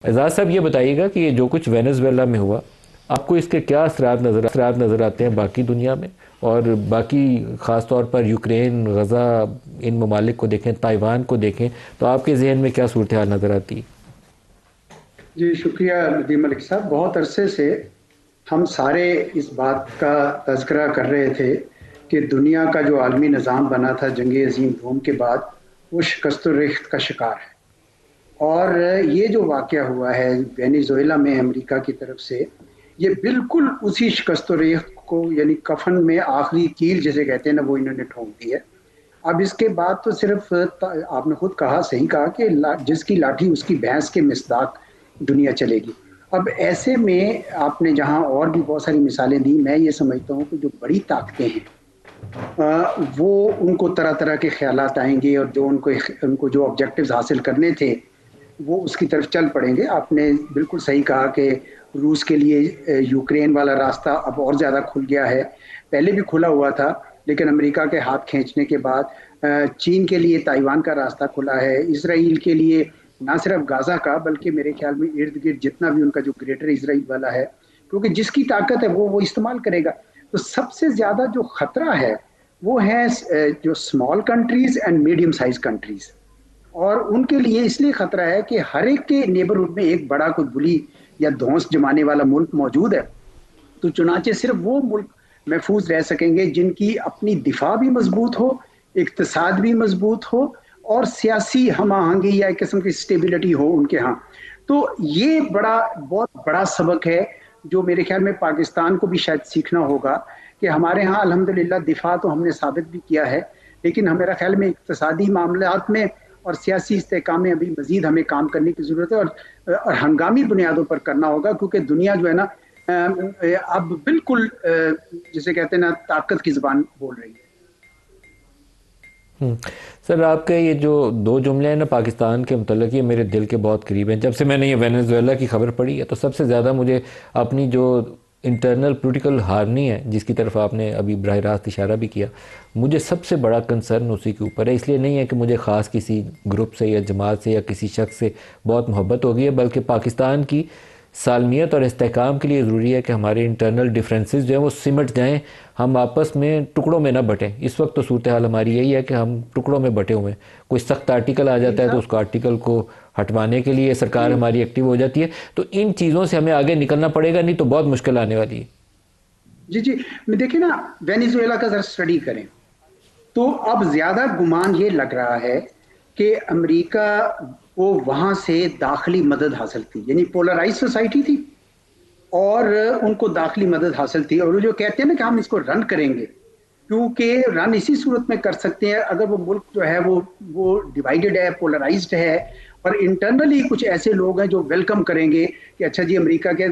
اعزاز صاحب یہ بتائیے گا کہ یہ جو کچھ وینزویلا میں ہوا، آپ کو اس کے کیا اثرات نظر آتے ہیں باقی دنیا میں، اور باقی خاص طور پر یوکرین، غزہ، ان ممالک کو دیکھیں، تائیوان کو دیکھیں تو آپ کے ذہن میں کیا صورتحال نظر آتی ہے؟ جی شکریہ ندیم ملک صاحب. بہت عرصے سے ہم سارے اس بات کا تذکرہ کر رہے تھے کہ دنیا کا جو عالمی نظام بنا تھا جنگ عظیم دوم کے بعد وہ شکست و ریخت کا شکار ہے. اور یہ جو واقعہ ہوا ہے وینیزویلا میں امریکہ کی طرف سے، یہ بالکل اسی شکست و ریخت کو، یعنی کفن میں آخری کیل جسے کہتے ہیں نا، وہ انہوں نے ٹھونک دی ہے. اب اس کے بعد تو صرف آپ نے خود کہا، صحیح کہا کہ جس کی لاٹھی اس کی بھینس کے مصداق دنیا چلے گی. اب ایسے میں آپ نے جہاں اور بھی بہت ساری مثالیں دی، میں یہ سمجھتا ہوں کہ جو بڑی طاقتیں ہیں وہ ان کو طرح طرح کے خیالات آئیں گے، اور جو ان کو جو آبجیکٹیوز حاصل کرنے تھے وہ اس کی طرف چل پڑیں گے. آپ نے بالکل صحیح کہا کہ روس کے لیے یوکرین والا راستہ اب اور زیادہ کھل گیا ہے. پہلے بھی کھلا ہوا تھا لیکن امریکہ کے ہاتھ کھینچنے کے بعد چین کے لیے تائیوان کا راستہ کھلا ہے. اسرائیل کے لیے نہ صرف غزہ کا بلکہ میرے خیال میں ارد گرد جتنا بھی ان کا جو گریٹر اسرائیل والا ہے، کیونکہ جس کی طاقت ہے وہ استعمال کرے گا. تو سب سے زیادہ جو خطرہ ہے وہ ہے جو small countries and medium size countries. اور ان کے لیے اس لیے خطرہ ہے کہ ہر ایک کے نیبرہڈ میں ایک بڑا کوئی بلی یا دھونس جمانے والا ملک موجود ہے. تو چنانچہ صرف وہ ملک محفوظ رہ سکیں گے جن کی اپنی دفاع بھی مضبوط ہو، اقتصاد بھی مضبوط ہو، اور سیاسی ہم آہنگی یا ایک قسم کی اسٹیبلٹی ہو ان کے ہاں. تو یہ بہت بڑا سبق ہے جو میرے خیال میں پاکستان کو بھی شاید سیکھنا ہوگا کہ ہمارے ہاں الحمدللہ دفاع تو ہم نے ثابت بھی کیا ہے، لیکن میرا خیال میں اقتصادی معاملات میں اور سیاسی استحکام میں ابھی مزید ہمیں کام کرنے کی ضرورت ہے، اور ہنگامی بنیادوں پر کرنا ہوگا، کیونکہ دنیا جو ہے نا اب بالکل جسے کہتے ہیں نا طاقت کی زبان بول رہی ہے. سر آپ کے یہ جو دو جملے ہیں نا پاکستان کے متعلق، یہ میرے دل کے بہت قریب ہیں. جب سے میں نے یہ وینیزویلا کی خبر پڑھی ہے تو سب سے زیادہ مجھے اپنی جو انٹرنل پولیٹیکل ہارنی ہے، جس کی طرف آپ نے ابھی براہ راست اشارہ بھی کیا، مجھے سب سے بڑا کنسرن اسی کے اوپر ہے. اس لیے نہیں ہے کہ مجھے خاص کسی گروپ سے یا جماعت سے یا کسی شخص سے بہت محبت ہو گئی ہے، بلکہ پاکستان کی سالمیت اور استحکام کے لیے ضروری ہے کہ ہمارے انٹرنل ڈیفرنسز جو ہیں وہ سمٹ جائیں، ہم آپس میں ٹکڑوں میں نہ بٹیں. اس وقت تو صورتحال ہماری یہی ہے کہ ہم ٹکڑوں میں بٹے ہوئے ہیں. کوئی سخت آرٹیکل آ جاتا ہے تو اس کو آرٹیکل کو ہٹوانے کے لیے سرکار ہماری ایکٹیو ہو جاتی ہے. تو ان چیزوں سے ہمیں آگے نکلنا پڑے گا، نہیں تو بہت مشکل آنے والی ہے. جی دیکھیں نا، وینیزویلا کا ذرا اسٹڈی کریں تو اب زیادہ گمان یہ لگ رہا ہے کہ امریکہ کو وہاں سے داخلی مدد حاصل تھی، یعنی پولرائز سوسائٹی تھی اور ان کو داخلی مدد حاصل تھی. اور وہ جو کہتے ہیں نا کہ ہم اس کو رن کریں گے، کیونکہ رن اسی صورت میں کر سکتے ہیں اگر وہ ملک جو ہے وہ ڈیوائیڈڈ ہے، پولرائزڈ ہے، اور انٹرنلی کچھ ایسے لوگ ہیں جو ویلکم کریں گے کہ اچھا جی امریکہ کے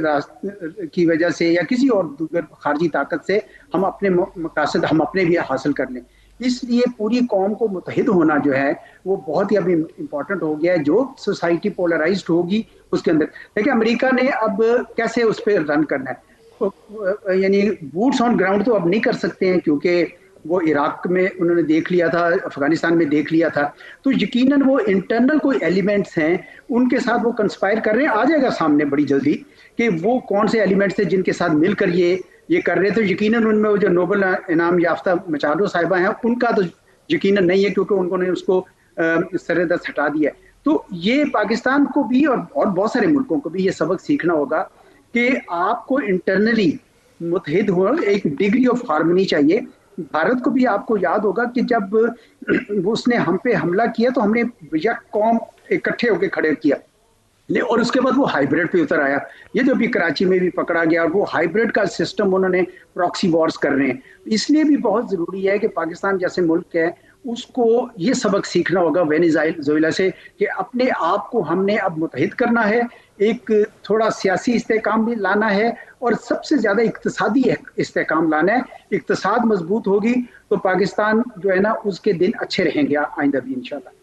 کی وجہ سے یا کسی اور دیگر خارجی طاقت سے ہم اپنے مقاصد ہم اپنے بھی حاصل کر لیں. اس لیے پوری قوم کو متحد ہونا جو ہے وہ بہت ہی ابھی امپورٹنٹ ہو گیا ہے. جو سوسائٹی پولرائزڈ ہوگی اس کے اندر دیکھیں امریکہ نے اب کیسے اس پہ رن کرنا ہے، یعنی بوٹس آن گراؤنڈ تو اب نہیں کر سکتے ہیں کیونکہ وہ عراق میں انہوں نے دیکھ لیا تھا، افغانستان میں دیکھ لیا تھا. تو یقیناً وہ انٹرنل کوئی ایلیمنٹس ہیں ان کے ساتھ وہ کنسپائر کر رہے ہیں. آ جائے گا سامنے بڑی جلدی کہ وہ کون سے ایلیمنٹس تھے جن کے ساتھ مل کر یہ کر رہے تھے. یقیناً ان میں وہ جو نوبل انعام یافتہ مچادو صاحبہ ہیں ان کا تو یقیناً نہیں ہے، کیونکہ انہوں نے اس کو سر دست ہٹا دیا ہے. تو یہ پاکستان کو بھی اور بہت سارے ملکوں کو بھی یہ سبق سیکھنا ہوگا کہ آپ کو انٹرنلی متحد ہو، ایک ڈگری آف ہارمنی چاہیے. بھارت کو بھی آپ کو یاد ہوگا کہ جب اس نے ہم پہ حملہ کیا تو ہم نے یک قوم اکٹھے ہو کے کھڑے کیا، اور اس کے بعد وہ ہائیبریڈ پہ اتر آیا. یہ جو بھی کراچی میں بھی پکڑا گیا اور وہ ہائیبریڈ کا سسٹم انہوں نے پراکسی وارز کر رہے ہیں. اس لیے بھی بہت ضروری ہے کہ پاکستان جیسے ملک ہے اس کو یہ سبق سیکھنا ہوگا وینیزویلا سے کہ اپنے آپ کو ہم نے اب متحد کرنا ہے، ایک تھوڑا سیاسی استحکام بھی لانا ہے، اور سب سے زیادہ اقتصادی استحکام لانا ہے. اقتصاد مضبوط ہوگی تو پاکستان جو ہے نا اس کے دن اچھے رہیں گے آئندہ بھی انشاءاللہ.